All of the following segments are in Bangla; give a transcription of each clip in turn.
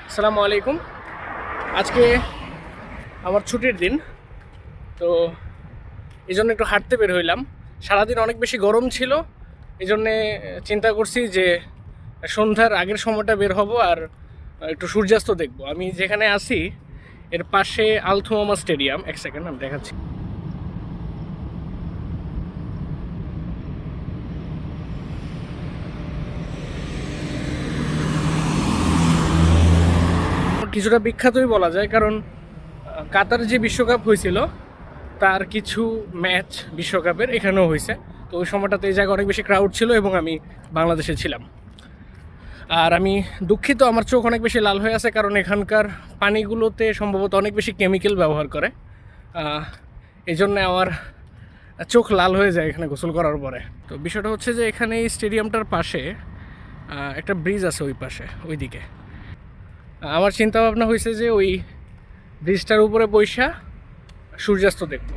আসসালামু আলাইকুম। আজকে আমার ছুটির দিন, তো এই জন্য একটু হাঁটতে বের হইলাম। সারাদিন অনেক বেশি গরম ছিল, এই জন্যে চিন্তা করছি যে সন্ধ্যার আগের সময়টা বের হব আর একটু সূর্যাস্ত দেখব। আমি যেখানে আছি এর পাশে আলথুমামা স্টেডিয়াম। এক সেকেন্ড আমি দেখাচ্ছি। কিছুটা বিখ্যাতই বলা যায়, কারণ কাতার যে বিশ্বকাপ হয়েছিল তার কিছু ম্যাচ বিশ্বকাপের এখানেও হয়েছে। তো ওই সময়টাতে এই জায়গায় অনেক বেশি ক্রাউড ছিল এবং আমি বাংলাদেশে ছিলাম। আর আমি দুঃখিত, আমার চোখ অনেক বেশি লাল হয়ে আছে, কারণ এখানকার পানিগুলোতে সম্ভবত অনেক বেশি কেমিক্যাল ব্যবহার করে। এই জন্যে আমার চোখ লাল হয়ে যায় এখানে গোসল করার পরে। তো বিষয়টা হচ্ছে যে এখানে এই স্টেডিয়ামটার পাশে একটা ব্রিজ আছে, ওই পাশে ওই দিকে। আমার চিন্তা ভাবনা হয়েছে যে ওই ব্রিজটার উপরে বৈশা সূর্যাস্ত দেখব।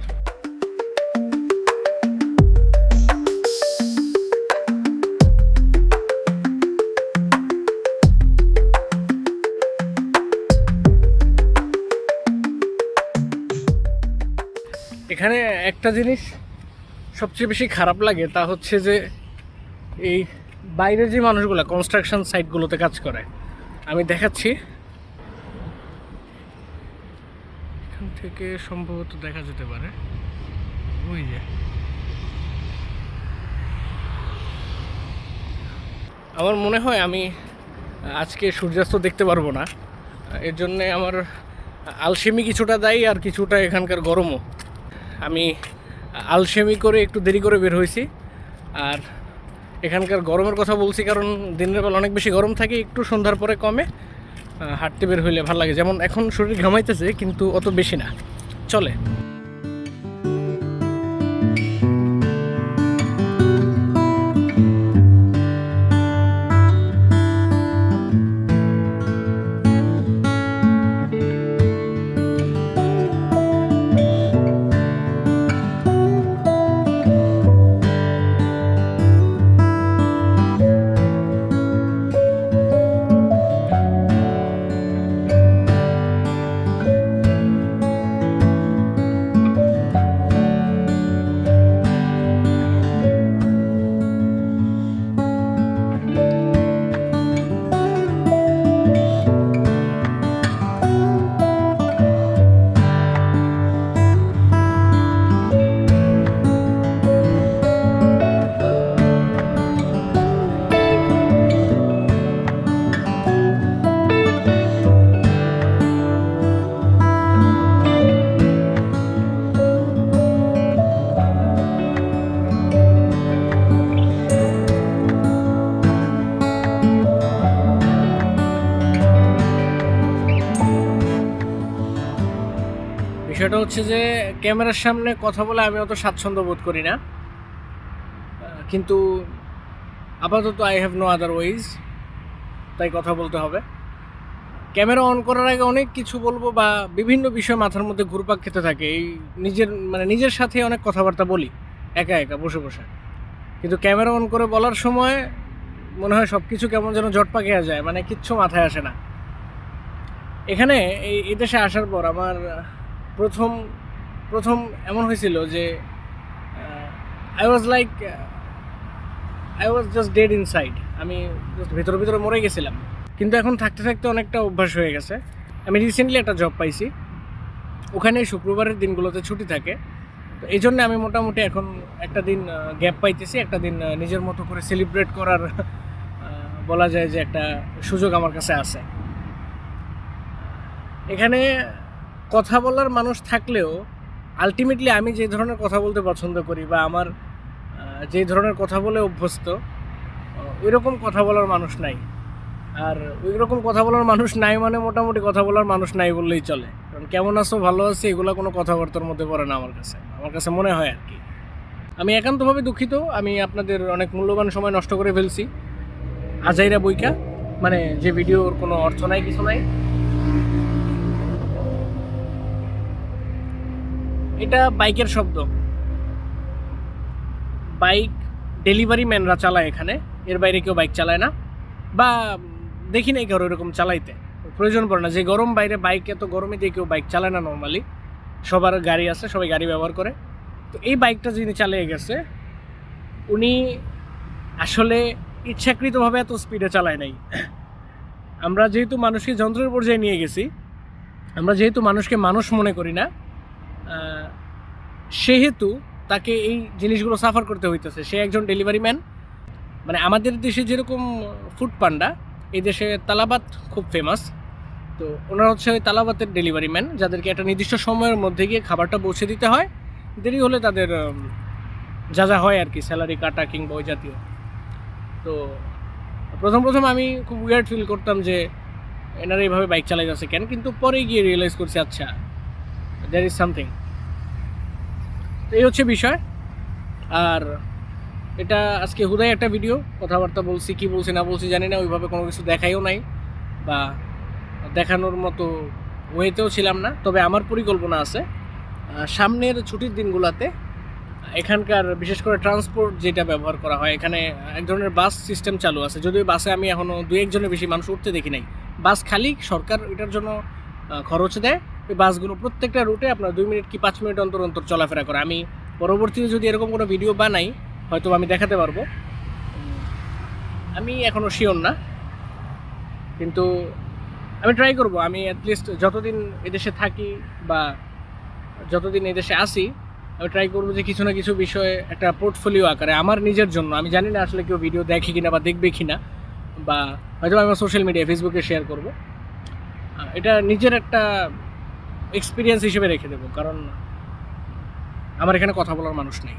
এখানে একটা জিনিস সবচেয়ে বেশি খারাপ লাগে, তা হচ্ছে যে এই বাইরের যে মানুষগুলো কনস্ট্রাকশন সাইটগুলোতে কাজ করে, আমি দেখাচ্ছি, এখান থেকে সম্ভবত দেখা যেতে পারে ওই যে। আমার মনে হয় আমি আজকে সূর্যাস্ত দেখতে পারবো না। এর জন্যে আমার আলসেমি কিছুটা দায়ী, আর কিছুটা এখানকার গরমও। আমি আলসেমি করে একটু দেরি করে বের হয়েছি, আর এখানকার গরমের কথা বলছি কারণ দিনের বেলা অনেক বেশি গরম থাকে, একটু সন্ধ্যার পরে কমে। হাঁটতে বের হইলে ভালো লাগে, যেমন এখন শরীর ঘামাইতেছে কিন্তু অত বেশি না, চলে। বিষয়টা হচ্ছে যে ক্যামেরার সামনে কথা বলে আমি অত স্বাচ্ছন্দ্য বোধ করি না, কিন্তু আপাতত I have no other ways, তাই কথা বলতে হবে। ক্যামেরা অন করার আগে অনেক কিছু বলবো বা বিভিন্ন বিষয় মাথার মধ্যে ঘুরপাক খেতে থাকে, এই নিজের সাথে অনেক কথাবার্তা বলি একা একা বসে বসে, কিন্তু ক্যামেরা অন করে বলার সময় মনে হয় সব কিছু কেমন যেন জট পাকিয়ে যায়, কিচ্ছু মাথায় আসে না। এখানে এই দেশে আসার পর আমার প্রথম প্রথম এমন হয়েছিল যে I was just dead inside. আমি ভিতরে ভিতরে মরে গেছিলাম, কিন্তু এখন থাকতে থাকতে অনেকটা অভ্যাস হয়ে গেছে। আমি রিসেন্টলি একটা জব পাইছি, ওখানে শুক্রবারের দিনগুলোতে ছুটি থাকে, তো এই জন্য আমি মোটামুটি এখন একটা দিন গ্যাপ পাইতেছি, একটা দিন নিজের মতো করে সেলিব্রেট করার বলা যায় যে একটা সুযোগ আমার কাছে আছে। এখানে কথা বলার মানুষ থাকলেও আলটিমেটলি আমি যে ধরনের কথা বলতে পছন্দ করি বা আমার যে ধরনের কথা বলে অভ্যস্ত, ওই রকম কথা বলার মানুষ নাই। আর ওই রকম কথা বলার মানুষ নাই মোটামুটি কথা বলার মানুষ নাই বললেই চলে, কারণ কেমন আছো, ভালো আছি, এগুলো কোনো কথাবার্তার মধ্যে পড়ে না আমার কাছে মনে হয় আর কি। আমি একান্তভাবে দুঃখিত, আমি আপনাদের অনেক মূল্যবান সময় নষ্ট করে ফেলছি আজাইরা বইকা, যে ভিডিওর কোনো অর্থ নাই, কিছু নাই। এটা বাইকের শব্দ, বাইক ডেলিভারি ম্যানরা চালায় এখানে, এর বাইরে কেউ বাইক চালায় না, বা দেখি নাই কারো এরকম চালাইতে। প্রয়োজন পড়ে না। যে গরম বাইরে, বাইক এত গরমে দিয়ে কেউ বাইক চালায় না নর্মালি, সবার গাড়ি আছে, সবাই গাড়ি ব্যবহার করে। তো এই বাইকটা যিনি চালিয়ে গেছে উনি আসলে ইচ্ছাকৃতভাবে এত স্পিডে চালায় নাই। আমরা যেহেতু মানুষকে যন্ত্রের পর্যায়ে নিয়ে গেছি, আমরা যেহেতু মানুষকে মানুষ মনে করি না, সেহেতু তাকে এই জিনিসগুলো সাফার করতে হইতেছে। সে একজন ডেলিভারি ম্যান। মানে আমাদের দেশে যেরকম ফুড পান্ডা, এই দেশে তালাবাত খুব ফেমাস। তো ওনারা হচ্ছে ওই তালাবাতের ডেলিভারি ম্যান, যাদেরকে একটা নির্দিষ্ট সময়ের মধ্যে গিয়ে খাবারটা পৌঁছে দিতে হয়। দেরি হলে তাদের যা যা হয় আর কি, স্যালারি কাটা কিংবা ওই জাতীয়। তো প্রথম আমি খুব উইয়ার্ড ফিল করতাম যে এনারা এইভাবে বাইক চালাই যাচ্ছে কেন, কিন্তু পরে গিয়ে রিয়েলাইজ করছি আচ্ছা দ্যার ইজ সামথিং। তো এই হচ্ছে বিষয়। আর এটা আজকে হুদাই একটা ভিডিও, কথাবার্তা বলছি, কি বলছি না বলছি জানি না, ওইভাবে কোনো কিছু দেখাইও নাই বা দেখানোর মতো ওয়েতেও ছিলাম না। তবে আমার পরিকল্পনা আছে সামনের ছুটির দিনগুলোতে এখানকার বিশেষ করে ট্রান্সপোর্ট যেটা ব্যবহার করা হয়, এখানে এক ধরনের বাস সিস্টেম চালু আছে। যদিও বাসে আমি এখনও 2-1 জনের বেশি মানুষ উঠতে দেখি নাই। বাস খালি, সরকার এটার জন্য খরচ দেয়। ওই বাসগুলো প্রত্যেকটা রুটে আপনার 2 মিনিট কি 5 মিনিট অন্তর অন্তর চলাফেরা করে। আমি পরবর্তীতে যদি এরকম কোনো ভিডিও বানাই হয়তো আমি দেখাতে পারবো। আমি এখনও শিওর না, কিন্তু আমি ট্রাই করব। আমি অ্যাটলিস্ট যতদিন এদেশে থাকি বা যতদিন এদেশে আসি, আমি ট্রাই করবো যে কিছু না কিছু বিষয়ে একটা পোর্টফোলিও আকারে আমার নিজের জন্য, আমি জানি না আসলে কেউ ভিডিও দেখে কিনা বা দেখবে কিনা, বা হয়তো আমি সোশ্যাল মিডিয়া ফেসবুকে শেয়ার করব, এটা নিজের একটা এক্সপিরিয়েন্স হিসেবে রেখে দেবো। কারণ আমার এখানে কথা বলার মানুষ নেই।